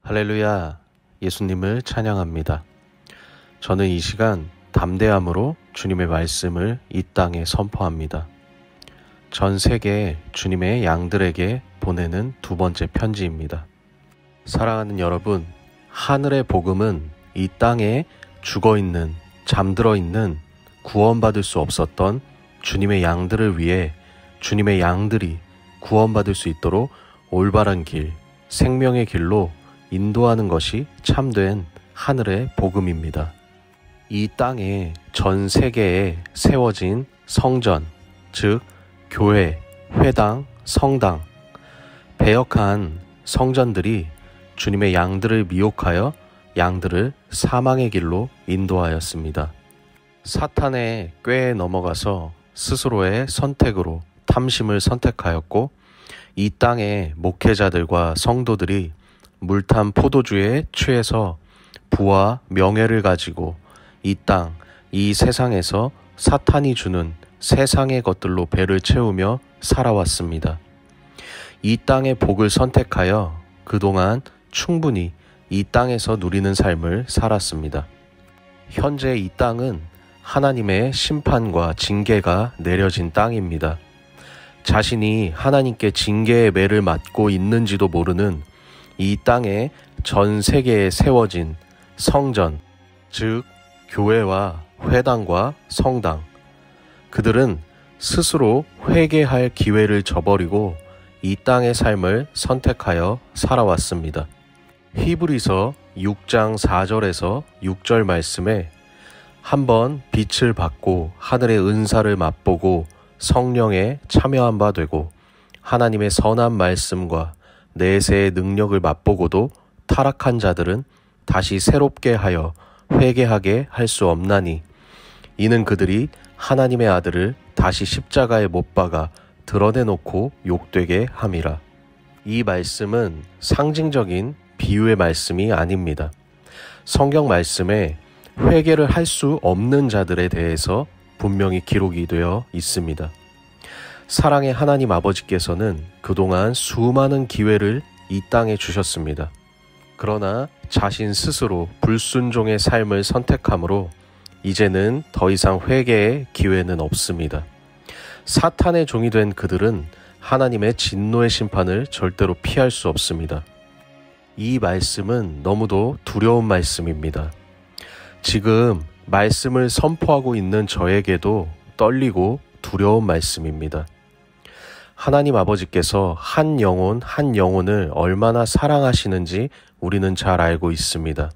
할렐루야, 예수님을 찬양합니다. 저는 이 시간 담대함으로 주님의 말씀을 이 땅에 선포합니다. 전 세계 주님의 양들에게 보내는 두 번째 편지입니다. 사랑하는 여러분, 하늘의 복음은 이 땅에 죽어있는, 잠들어있는, 구원받을 수 없었던 주님의 양들을 위해 주님의 양들이 구원받을 수 있도록 올바른 길, 생명의 길로 인도하는 것이 참된 하늘의 복음입니다. 이 땅에 전 세계에 세워진 성전, 즉 교회, 회당, 성당, 배역한 성전들이 주님의 양들을 미혹하여 양들을 사망의 길로 인도하였습니다. 사탄의 꾀에 넘어가서 스스로의 선택으로 탐심을 선택하였고, 이 땅의 목회자들과 성도들이 물탄 포도주에 취해서 부와 명예를 가지고 이 땅, 이 세상에서 사탄이 주는 세상의 것들로 배를 채우며 살아왔습니다. 이 땅의 복을 선택하여 그동안 충분히 이 땅에서 누리는 삶을 살았습니다. 현재 이 땅은 하나님의 심판과 징계가 내려진 땅입니다. 자신이 하나님께 징계의 매를 맞고 있는지도 모르는 이 땅에 전 세계에 세워진 성전, 즉 교회와 회당과 성당, 그들은 스스로 회개할 기회를 저버리고 이 땅의 삶을 선택하여 살아왔습니다. 히브리서 6장 4절에서 6절 말씀에 한번 빛을 받고 하늘의 은사를 맛보고 성령에 참여한 바 되고 하나님의 선한 말씀과 내세의 능력을 맛보고도 타락한 자들은 다시 새롭게 하여 회개하게 할 수 없나니 이는 그들이 하나님의 아들을 다시 십자가에 못 박아 드러내놓고 욕되게 함이라. 이 말씀은 상징적인 비유의 말씀이 아닙니다. 성경 말씀에 회개를 할 수 없는 자들에 대해서 분명히 기록이 되어 있습니다. 사랑의 하나님 아버지께서는 그동안 수많은 기회를 이 땅에 주셨습니다. 그러나 자신 스스로 불순종의 삶을 선택함으로 이제는 더 이상 회개의 기회는 없습니다. 사탄의 종이 된 그들은 하나님의 진노의 심판을 절대로 피할 수 없습니다. 이 말씀은 너무도 두려운 말씀입니다. 지금 말씀을 선포하고 있는 저에게도 떨리고 두려운 말씀입니다. 하나님 아버지께서 한 영혼을 얼마나 사랑하시는지 우리는 잘 알고 있습니다.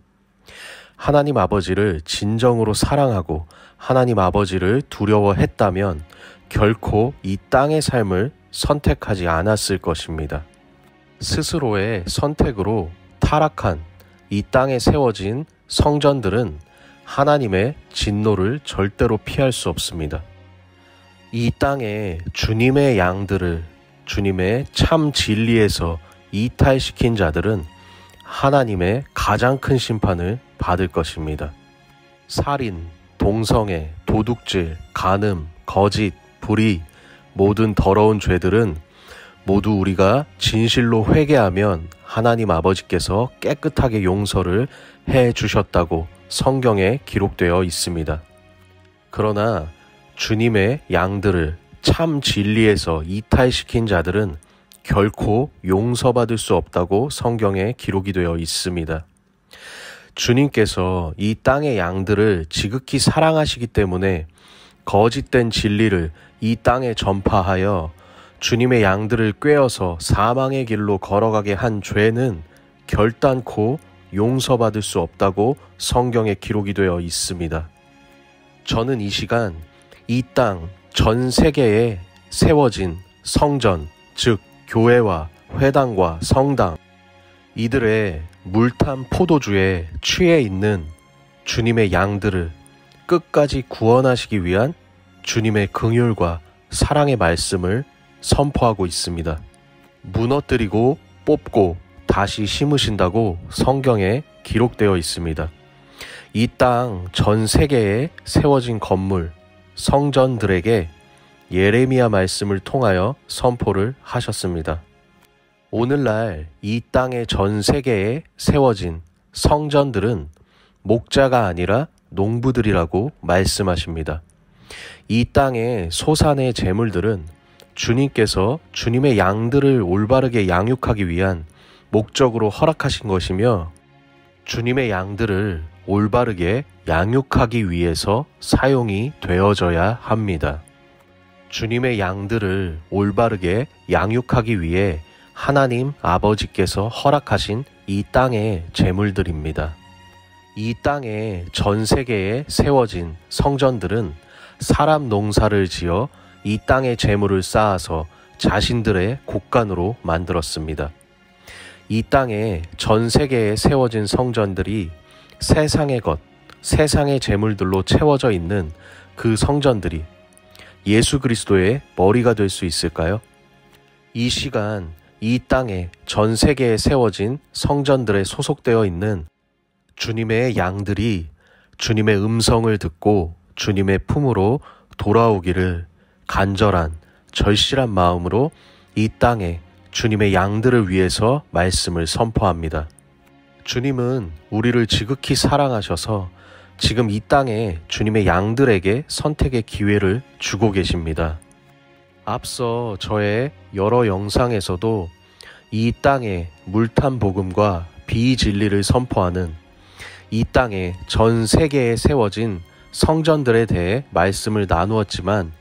하나님 아버지를 진정으로 사랑하고 하나님 아버지를 두려워했다면 결코 이 땅의 삶을 선택하지 않았을 것입니다. 스스로의 선택으로 타락한 이 땅에 세워진 성전들은 하나님의 진노를 절대로 피할 수 없습니다. 이 땅에 주님의 양들을 주님의 참 진리에서 이탈시킨 자들은 하나님의 가장 큰 심판을 받을 것입니다. 살인, 동성애, 도둑질, 간음, 거짓, 불의, 모든 더러운 죄들은 모두 우리가 진실로 회개하면 하나님 아버지께서 깨끗하게 용서를 해 주셨다고 성경에 기록되어 있습니다. 그러나 주님의 양들을 참 진리에서 이탈시킨 자들은 결코 용서받을 수 없다고 성경에 기록이 되어 있습니다. 주님께서 이 땅의 양들을 지극히 사랑하시기 때문에 거짓된 진리를 이 땅에 전파하여 주님의 양들을 꿰어서 사망의 길로 걸어가게 한 죄는 결단코 용서받을 수 없다고 성경에 기록이 되어 있습니다. 저는 이 시간 이 땅 전 세계에 세워진 성전, 즉 교회와 회당과 성당, 이들의 물탄 포도주에 취해 있는 주님의 양들을 끝까지 구원하시기 위한 주님의 긍휼과 사랑의 말씀을 선포하고 있습니다. 무너뜨리고 뽑고 다시 심으신다고 성경에 기록되어 있습니다. 이 땅 전 세계에 세워진 건물, 성전들에게 예레미야 말씀을 통하여 선포를 하셨습니다. 오늘날 이 땅의 전 세계에 세워진 성전들은 목자가 아니라 농부들이라고 말씀하십니다. 이 땅의 소산의 재물들은 주님께서 주님의 양들을 올바르게 양육하기 위한 목적으로 허락하신 것이며 주님의 양들을 올바르게 양육하기 위해서 사용이 되어져야 합니다. 주님의 양들을 올바르게 양육하기 위해 하나님 아버지께서 허락하신 이 땅의 재물들입니다. 이 땅의 전 세계에 세워진 성전들은 사람 농사를 지어 이 땅의 재물을 쌓아서 자신들의 곳간으로 만들었습니다. 이 땅의 전 세계에 세워진 성전들이 세상의 것, 세상의 재물들로 채워져 있는 그 성전들이 예수 그리스도의 머리가 될 수 있을까요? 이 시간 이 땅에 전 세계에 세워진 성전들에 소속되어 있는 주님의 양들이 주님의 음성을 듣고 주님의 품으로 돌아오기를 간절한 절실한 마음으로 이 땅에 주님의 양들을 위해서 말씀을 선포합니다. 주님은 우리를 지극히 사랑하셔서 지금 이 땅에 주님의 양들에게 선택의 기회를 주고 계십니다. 앞서 저의 여러 영상에서도 이 땅에 물탄 복음과 비진리를 선포하는 이 땅에 전 세계에 세워진 성전들에 대해 말씀을 나누었지만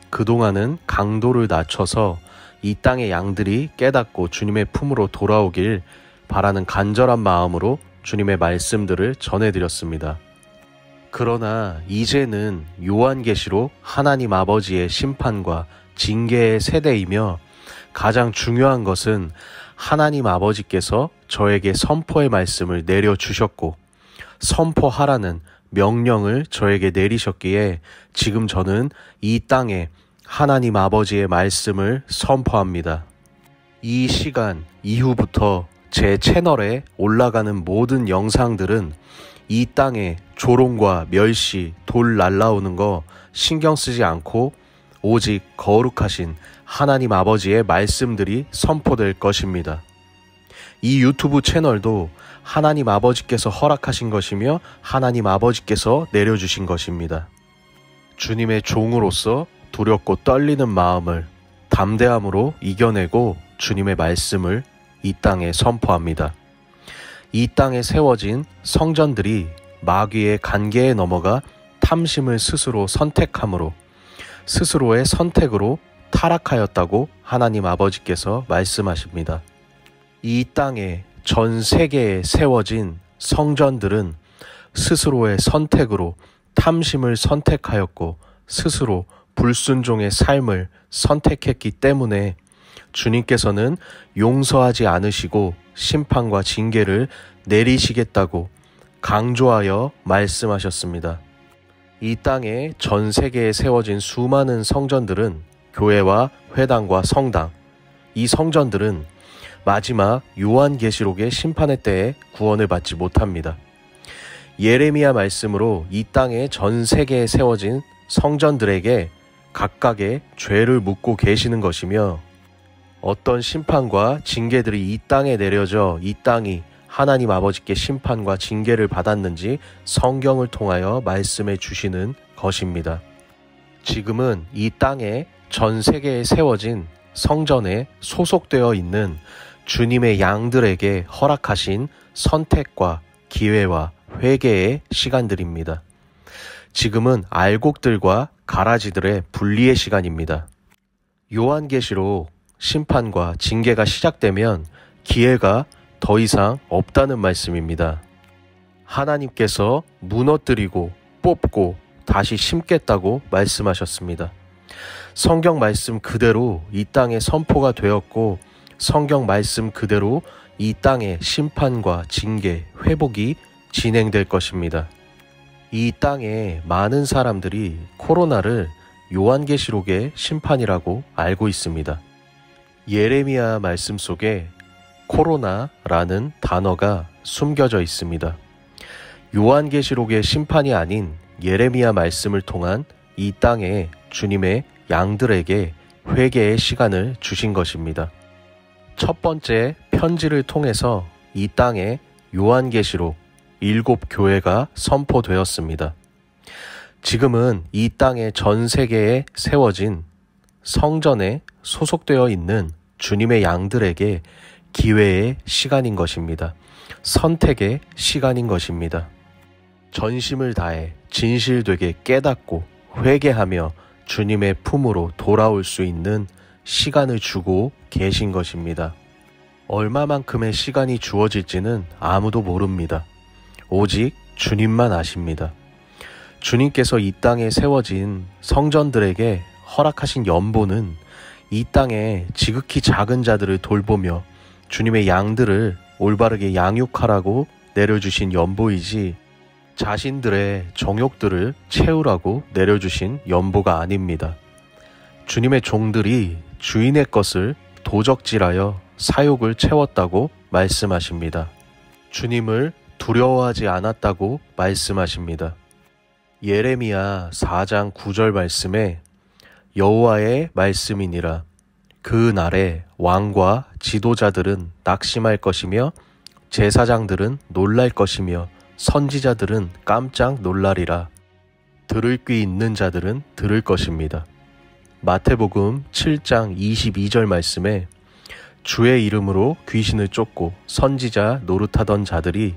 그동안은 강도를 낮춰서 이 땅의 양들이 깨닫고 주님의 품으로 돌아오길 바라는 간절한 마음으로 주님의 말씀들을 전해드렸습니다. 그러나 이제는 요한계시로 하나님 아버지의 심판과 징계의 세대이며 가장 중요한 것은 하나님 아버지께서 저에게 선포의 말씀을 내려주셨고 선포하라는 명령을 저에게 내리셨기에 지금 저는 이 땅에 하나님 아버지의 말씀을 선포합니다. 이 시간 이후부터 제 채널에 올라가는 모든 영상들은 이 땅에 조롱과 멸시, 돌 날라오는 거 신경 쓰지 않고 오직 거룩하신 하나님 아버지의 말씀들이 선포될 것입니다. 이 유튜브 채널도 하나님 아버지께서 허락하신 것이며 하나님 아버지께서 내려주신 것입니다. 주님의 종으로서 두렵고 떨리는 마음을 담대함으로 이겨내고 주님의 말씀을 이 땅에 선포합니다. 이 땅에 세워진 성전들이 마귀의 간계에 넘어가 탐심을 스스로 선택함으로 스스로의 선택으로 타락하였다고 하나님 아버지께서 말씀하십니다. 이 땅에 전 세계에 세워진 성전들은 스스로의 선택으로 탐심을 선택하였고 스스로 불순종의 삶을 선택했기 때문에 주님께서는 용서하지 않으시고 심판과 징계를 내리시겠다고 강조하여 말씀하셨습니다. 이 땅에 전 세계에 세워진 수많은 성전들은 교회와 회당과 성당, 이 성전들은 마지막 요한계시록의 심판의 때에 구원을 받지 못합니다. 예레미야 말씀으로 이 땅의 전 세계에 세워진 성전들에게 각각의 죄를 묻고 계시는 것이며 어떤 심판과 징계들이 이 땅에 내려져 이 땅이 하나님 아버지께 심판과 징계를 받았는지 성경을 통하여 말씀해 주시는 것입니다. 지금은 이 땅에 전 세계에 세워진 성전에 소속되어 있는 주님의 양들에게 허락하신 선택과 기회와 회개의 시간들입니다. 지금은 알곡들과 가라지들의 분리의 시간입니다. 요한계시록 심판과 징계가 시작되면 기회가 더 이상 없다는 말씀입니다. 하나님께서 무너뜨리고 뽑고 다시 심겠다고 말씀하셨습니다. 성경 말씀 그대로 이 땅에 선포가 되었고 성경 말씀 그대로 이 땅에 심판과 징계, 회복이 진행될 것입니다. 이 땅에 많은 사람들이 코로나를 요한계시록의 심판이라고 알고 있습니다. 예레미야 말씀 속에 코로나라는 단어가 숨겨져 있습니다. 요한계시록의 심판이 아닌 예레미야 말씀을 통한 이 땅에 주님의 양들에게 회개의 시간을 주신 것입니다. 첫 번째 편지를 통해서 이 땅에 요한계시록 7교회가 선포되었습니다. 지금은 이 땅의 전 세계에 세워진 성전에 소속되어 있는 주님의 양들에게 기회의 시간인 것입니다. 선택의 시간인 것입니다. 전심을 다해 진실되게 깨닫고 회개하며 주님의 품으로 돌아올 수 있는 시간을 주고 계신 것입니다. 얼마만큼의 시간이 주어질지는 아무도 모릅니다. 오직 주님만 아십니다. 주님께서 이 땅에 세워진 성전들에게 허락하신 연보는 이 땅에 지극히 작은 자들을 돌보며 주님의 양들을 올바르게 양육하라고 내려주신 연보이지 자신들의 정욕들을 채우라고 내려주신 연보가 아닙니다. 주님의 종들이 주인의 것을 도적질하여 사욕을 채웠다고 말씀하십니다. 주님을 두려워하지 않았다고 말씀하십니다. 예레미야 4장 9절 말씀에 여호와의 말씀이니라. 그 날에 왕과 지도자들은 낙심할 것이며 제사장들은 놀랄 것이며 선지자들은 깜짝 놀라리라. 들을 귀 있는 자들은 들을 것입니다. 마태복음 7장 22절 말씀에 주의 이름으로 귀신을 쫓고 선지자 노릇하던 자들이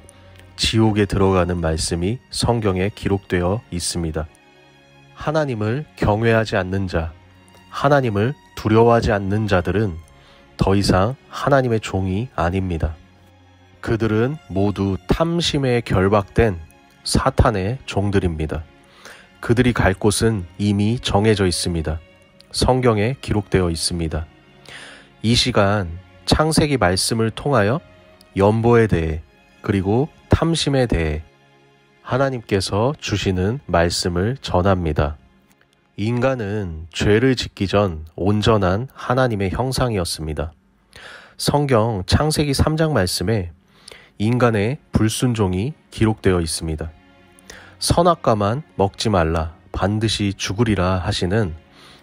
지옥에 들어가는 말씀이 성경에 기록되어 있습니다. 하나님을 경외하지 않는 자, 하나님을 두려워하지 않는 자들은 더 이상 하나님의 종이 아닙니다. 그들은 모두 탐심에 결박된 사탄의 종들입니다. 그들이 갈 곳은 이미 정해져 있습니다. 성경에 기록되어 있습니다. 이 시간 창세기 말씀을 통하여 연보에 대해 그리고 탐심에 대해 하나님께서 주시는 말씀을 전합니다. 인간은 죄를 짓기 전 온전한 하나님의 형상이었습니다. 성경 창세기 3장 말씀에 인간의 불순종이 기록되어 있습니다. 선악과만 먹지 말라 반드시 죽으리라 하시는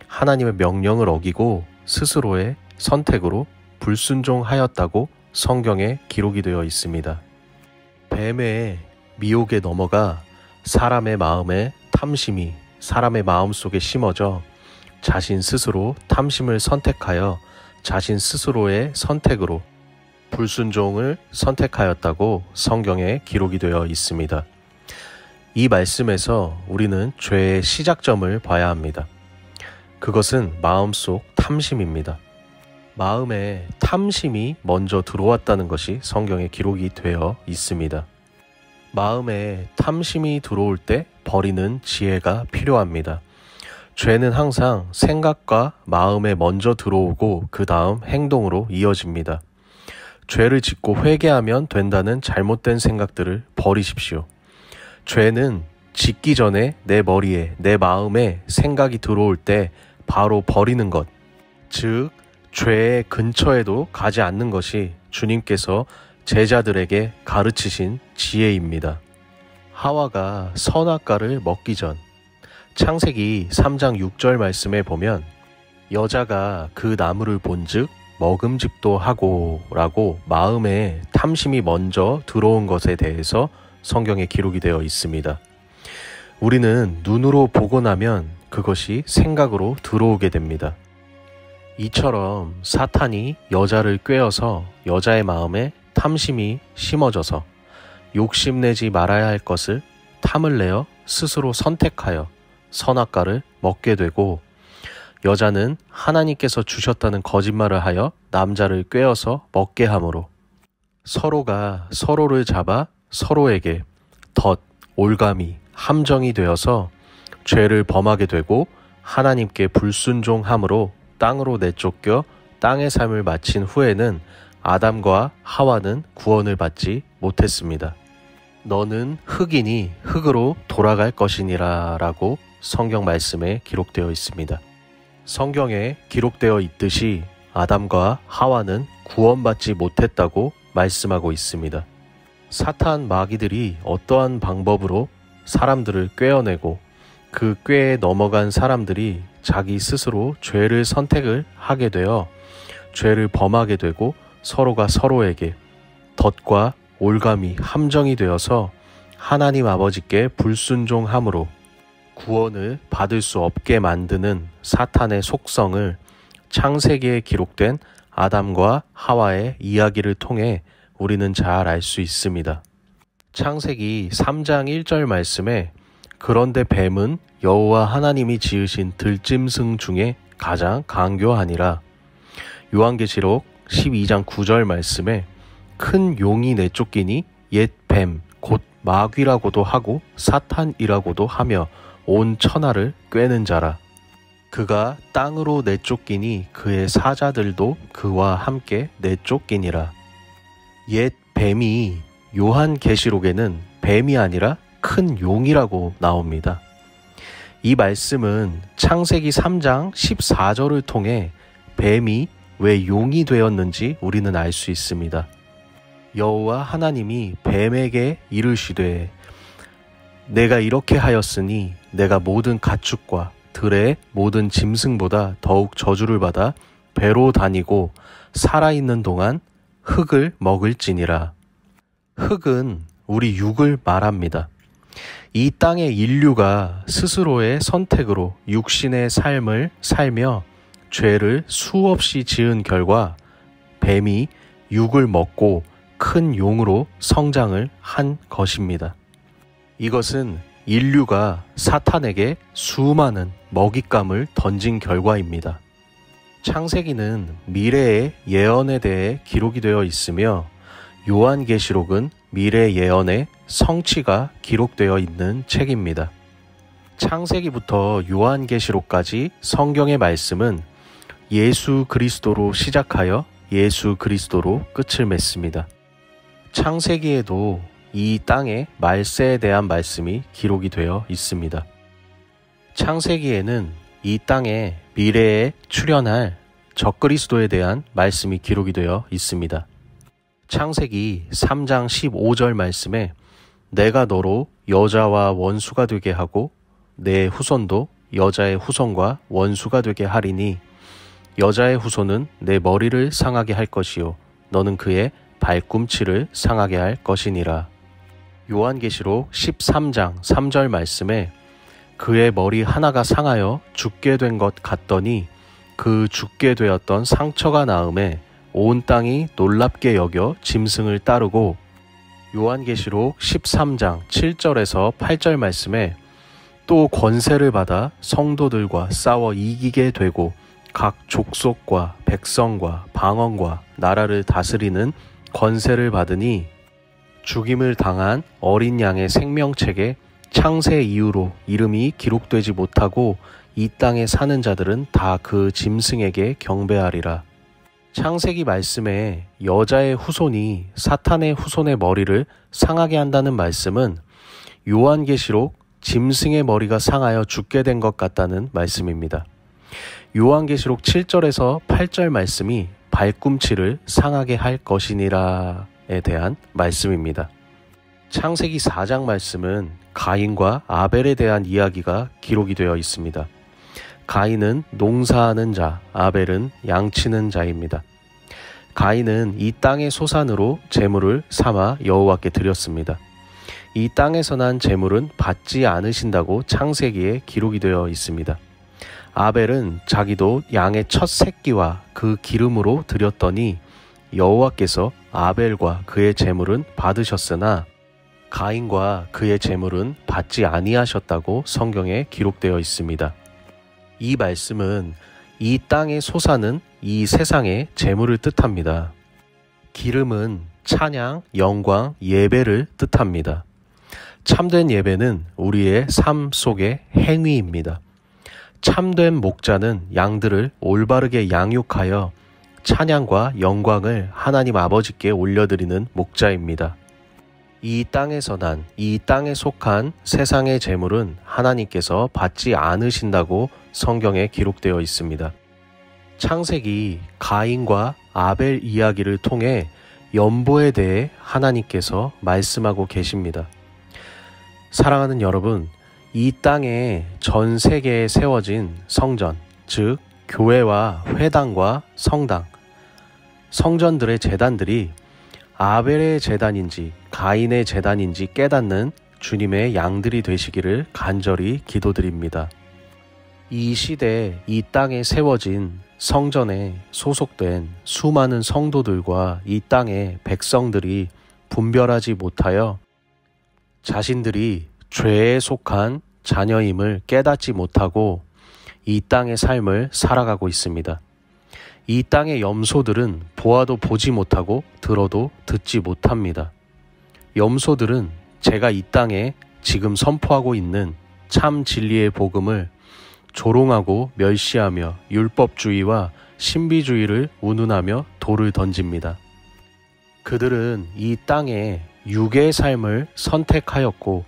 하나님의 명령을 어기고 스스로의 선택으로 불순종하였다고 성경에 기록이 되어 있습니다. 뱀의 미혹에 넘어가 사람의 마음에 탐심이 사람의 마음속에 심어져 자신 스스로 탐심을 선택하여 자신 스스로의 선택으로 불순종을 선택하였다고 성경에 기록이 되어 있습니다. 이 말씀에서 우리는 죄의 시작점을 봐야 합니다. 그것은 마음속 탐심입니다. 마음에 탐심이 먼저 들어왔다는 것이 성경에 기록이 되어 있습니다. 마음에 탐심이 들어올 때 버리는 지혜가 필요합니다. 죄는 항상 생각과 마음에 먼저 들어오고 그 다음 행동으로 이어집니다. 죄를 짓고 회개하면 된다는 잘못된 생각들을 버리십시오. 죄는 짓기 전에 내 머리에, 내 마음에 생각이 들어올 때 바로 버리는 것, 즉 죄의 근처에도 가지 않는 것이 주님께서 제자들에게 가르치신 지혜입니다. 하와가 선악과를 먹기 전 창세기 3장 6절 말씀에 보면 여자가 그 나무를 본즉 먹음직도 하고 라고 마음에 탐심이 먼저 들어온 것에 대해서 성경에 기록이 되어 있습니다. 우리는 눈으로 보고 나면 그것이 생각으로 들어오게 됩니다. 이처럼 사탄이 여자를 꾀어서 여자의 마음에 탐심이 심어져서 욕심내지 말아야 할 것을 탐을 내어 스스로 선택하여 선악과를 먹게 되고 여자는 하나님께서 주셨다는 거짓말을 하여 남자를 꾀어서 먹게 하므로 서로가 서로를 잡아 서로에게 덫, 올가미, 함정이 되어서 죄를 범하게 되고 하나님께 불순종함으로 땅으로 내쫓겨 땅의 삶을 마친 후에는 아담과 하와는 구원을 받지 못했습니다. 너는 흙이니 흙으로 돌아갈 것이니라 라고 성경 말씀에 기록되어 있습니다. 성경에 기록되어 있듯이 아담과 하와는 구원받지 못했다고 말씀하고 있습니다. 사탄 마귀들이 어떠한 방법으로 사람들을 꿰어내고 그 꾀에 넘어간 사람들이 자기 스스로 죄를 선택을 하게 되어 죄를 범하게 되고 서로가 서로에게 덫과 올감이 함정이 되어서 하나님 아버지께 불순종함으로 구원을 받을 수 없게 만드는 사탄의 속성을 창세기에 기록된 아담과 하와의 이야기를 통해 우리는 잘 알 수 있습니다. 창세기 3장 1절 말씀에 그런데 뱀은 여호와 하나님이 지으신 들짐승 중에 가장 강교하니라. 요한계시록 12장 9절 말씀에 큰 용이 내쫓기니 옛 뱀 곧 마귀라고도 하고 사탄이라고도 하며 온 천하를 꿰는 자라. 그가 땅으로 내쫓기니 그의 사자들도 그와 함께 내쫓기니라. 옛 뱀이 요한계시록에는 뱀이 아니라 큰 용이라고 나옵니다. 이 말씀은 창세기 3장 14절을 통해 뱀이 왜 용이 되었는지 우리는 알 수 있습니다. 여호와 하나님이 뱀에게 이르시되 내가 이렇게 하였으니 내가 모든 가축과 들의 모든 짐승보다 더욱 저주를 받아 배로 다니고 살아있는 동안 흙을 먹을지니라. 흙은 우리 육을 말합니다. 이 땅의 인류가 스스로의 선택으로 육신의 삶을 살며 죄를 수없이 지은 결과 뱀이 육을 먹고 큰 용으로 성장을 한 것입니다. 이것은 인류가 사탄에게 수많은 먹잇감을 던진 결과입니다. 창세기는 미래의 예언에 대해 기록이 되어 있으며 요한계시록은 미래 예언의 성취가 기록되어 있는 책입니다. 창세기부터 요한계시록까지 성경의 말씀은 예수 그리스도로 시작하여 예수 그리스도로 끝을 맺습니다. 창세기에도 이 땅의 말세에 대한 말씀이 기록이 되어 있습니다. 창세기에는 이 땅에 미래에 출현할 적그리스도에 대한 말씀이 기록이 되어 있습니다. 창세기 3장 15절 말씀에 내가 너로 여자와 원수가 되게 하고 내 후손도 여자의 후손과 원수가 되게 하리니 여자의 후손은 내 머리를 상하게 할 것이요 너는 그의 발꿈치를 상하게 할 것이니라. 요한계시록 13장 3절 말씀에 그의 머리 하나가 상하여 죽게 된 것 같더니 그 죽게 되었던 상처가 나음에 온 땅이 놀랍게 여겨 짐승을 따르고 요한계시록 13장 7절에서 8절 말씀에 또 권세를 받아 성도들과 싸워 이기게 되고 각 족속과 백성과 방언과 나라를 다스리는 권세를 받으니 죽임을 당한 어린 양의 생명책에 창세 이후로 이름이 기록되지 못하고 이 땅에 사는 자들은 다 그 짐승에게 경배하리라. 창세기 말씀에 여자의 후손이 사탄의 후손의 머리를 상하게 한다는 말씀은 요한계시록 짐승의 머리가 상하여 죽게 된 것 같다는 말씀입니다. 요한계시록 7절에서 8절 말씀이 발꿈치를 상하게 할 것이니라에 대한 말씀입니다. 창세기 4장 말씀은 가인과 아벨에 대한 이야기가 기록이 되어 있습니다. 가인은 농사하는 자, 아벨은 양치는 자입니다. 가인은 이 땅의 소산으로 제물을 삼아 여호와께 드렸습니다. 이 땅에서 난 제물은 받지 않으신다고 창세기에 기록이 되어 있습니다. 아벨은 자기도 양의 첫 새끼와 그 기름으로 드렸더니 여호와께서 아벨과 그의 제물은 받으셨으나 가인과 그의 제물은 받지 아니하셨다고 성경에 기록되어 있습니다. 이 말씀은 이 땅의 소사는 이 세상의 제물을 뜻합니다. 기름은 찬양, 영광, 예배를 뜻합니다. 참된 예배는 우리의 삶 속의 행위입니다. 참된 목자는 양들을 올바르게 양육하여 찬양과 영광을 하나님 아버지께 올려드리는 목자입니다. 이 땅에서 난, 이 땅에 속한 세상의 재물은 하나님께서 받지 않으신다고 성경에 기록되어 있습니다. 창세기 가인과 아벨 이야기를 통해 연보에 대해 하나님께서 말씀하고 계십니다. 사랑하는 여러분, 이 땅에 전 세계에 세워진 성전, 즉 교회와 회당과 성당, 성전들의 제단들이 아벨의 제단인지 가인의 제단인지 깨닫는 주님의 양들이 되시기를 간절히 기도드립니다. 이 시대 이 땅에 세워진 성전에 소속된 수많은 성도들과 이 땅의 백성들이 분별하지 못하여 자신들이 죄에 속한 자녀임을 깨닫지 못하고 이 땅의 삶을 살아가고 있습니다. 이 땅의 염소들은 보아도 보지 못하고 들어도 듣지 못합니다. 염소들은 제가 이 땅에 지금 선포하고 있는 참 진리의 복음을 조롱하고 멸시하며 율법주의와 신비주의를 운운하며 돌을 던집니다. 그들은 이 땅에 육의 삶을 선택하였고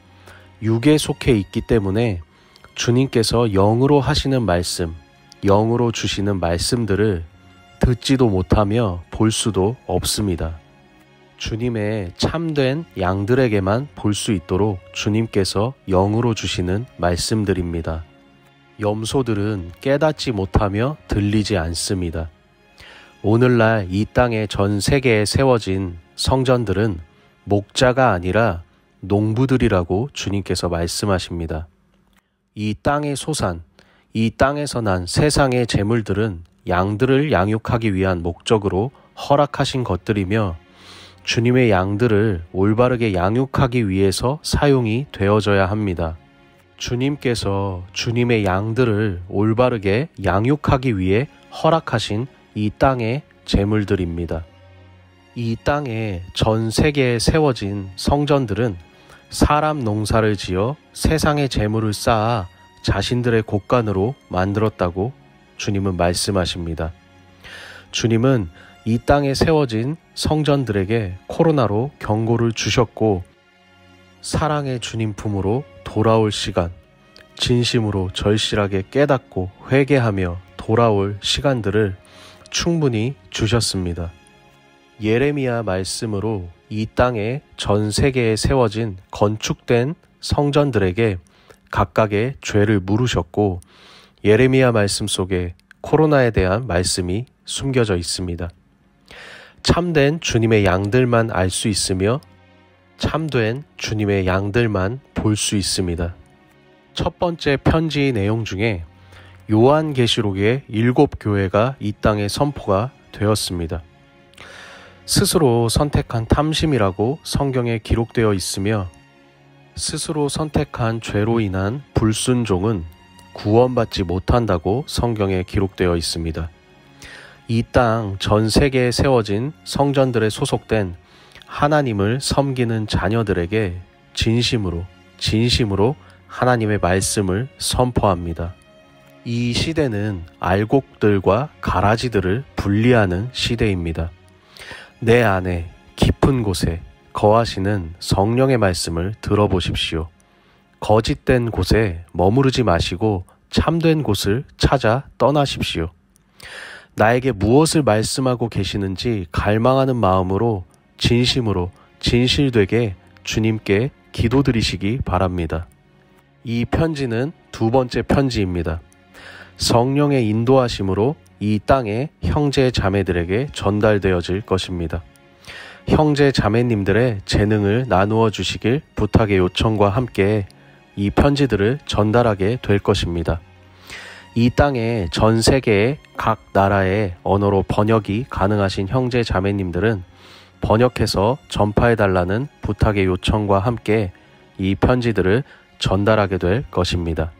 육에 속해 있기 때문에 주님께서 영으로 하시는 말씀, 영으로 주시는 말씀들을 듣지도 못하며 볼 수도 없습니다. 주님의 참된 양들에게만 볼 수 있도록 주님께서 영으로 주시는 말씀들입니다. 염소들은 깨닫지 못하며 들리지 않습니다. 오늘날 이 땅의 전 세계에 세워진 성전들은 목자가 아니라 농부들이라고 주님께서 말씀하십니다. 이 땅의 소산, 이 땅에서 난 세상의 재물들은 양들을 양육하기 위한 목적으로 허락하신 것들이며 주님의 양들을 올바르게 양육하기 위해서 사용이 되어져야 합니다. 주님께서 주님의 양들을 올바르게 양육하기 위해 허락하신 이 땅의 재물들입니다. 이 땅에 전 세계에 세워진 성전들은 사람 농사를 지어 세상의 재물을 쌓아 자신들의 곳간으로 만들었다고 주님은 말씀하십니다. 주님은 이 땅에 세워진 성전들에게 코로나로 경고를 주셨고 사랑의 주님 품으로 돌아올 시간, 진심으로 절실하게 깨닫고 회개하며 돌아올 시간들을 충분히 주셨습니다. 예레미야 말씀으로 이 땅에 전 세계에 세워진 건축된 성전들에게 각각의 죄를 물으셨고 예레미야 말씀 속에 코로나에 대한 말씀이 숨겨져 있습니다. 참된 주님의 양들만 알 수 있으며 참된 주님의 양들만 볼 수 있습니다. 첫 번째 편지 내용 중에 요한계시록의 7교회가 이 땅에 선포가 되었습니다. 스스로 선택한 탐심이라고 성경에 기록되어 있으며 스스로 선택한 죄로 인한 불순종은 구원받지 못한다고 성경에 기록되어 있습니다. 이 땅 전 세계에 세워진 성전들에 소속된 하나님을 섬기는 자녀들에게 진심으로 하나님의 말씀을 선포합니다. 이 시대는 알곡들과 가라지들을 분리하는 시대입니다. 내 안에 깊은 곳에 거하시는 성령의 말씀을 들어보십시오. 거짓된 곳에 머무르지 마시고 참된 곳을 찾아 떠나십시오. 나에게 무엇을 말씀하고 계시는지 갈망하는 마음으로 진심으로 진실되게 주님께 기도드리시기 바랍니다. 이 편지는 두 번째 편지입니다. 성령의 인도하심으로 이 땅의 형제 자매들에게 전달되어질 것입니다. 형제 자매님들의 재능을 나누어 주시길 부탁의 요청과 함께 이 편지들을 전달하게 될 것입니다. 이 땅의 전 세계의 각 나라의 언어로 번역이 가능하신 형제 자매님들은 번역해서 전파해달라는 부탁의 요청과 함께 이 편지들을 전달하게 될 것입니다.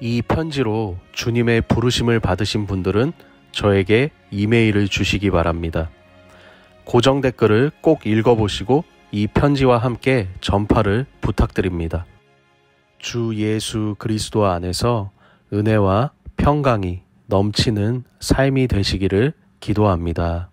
이 편지로 주님의 부르심을 받으신 분들은 저에게 이메일을 주시기 바랍니다. 고정 댓글을 꼭 읽어보시고 이 편지와 함께 전파를 부탁드립니다. 주 예수 그리스도 안에서 은혜와 평강이 넘치는 삶이 되시기를 기도합니다.